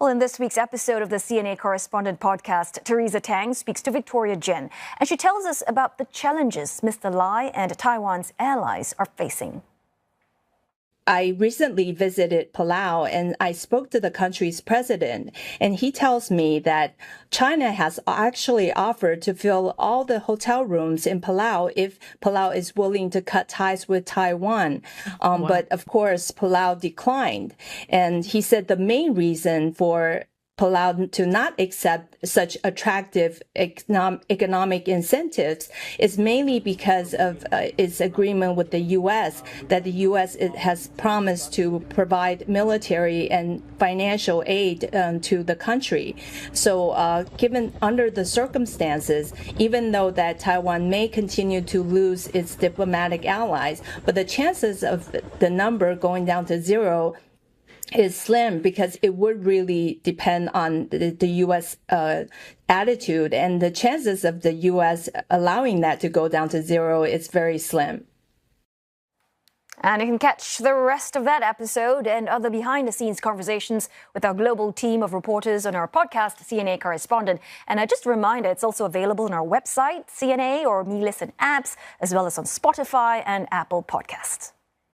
Well, in this week's episode of the CNA Correspondent podcast, Teresa Tang speaks to Victoria Jen, and she tells us about the challenges Mr. Lai and Taiwan's allies are facing. I recently visited Palau and I spoke to the country's president, and he tells me that China has actually offered to fill all the hotel rooms in Palau if Palau is willing to cut ties with Taiwan. Wow. But of course, Palau declined. And he said the main reason for Palau to not accept such attractive economic incentives is mainly because of its agreement with the U.S., that the U.S. has promised to provide military and financial aid to the country. So given under the circumstances, even though that Taiwan may continue to lose its diplomatic allies, but the chances of the number going down to zero is slim, because it would really depend on the U.S. Attitude, and the chances of the U.S. allowing that to go down to zero is very slim. And you can catch the rest of that episode and other behind-the-scenes conversations with our global team of reporters on our podcast, CNA Correspondent. And just a reminder, it's also available on our website, CNA or Me Listen apps, as well as on Spotify and Apple Podcasts.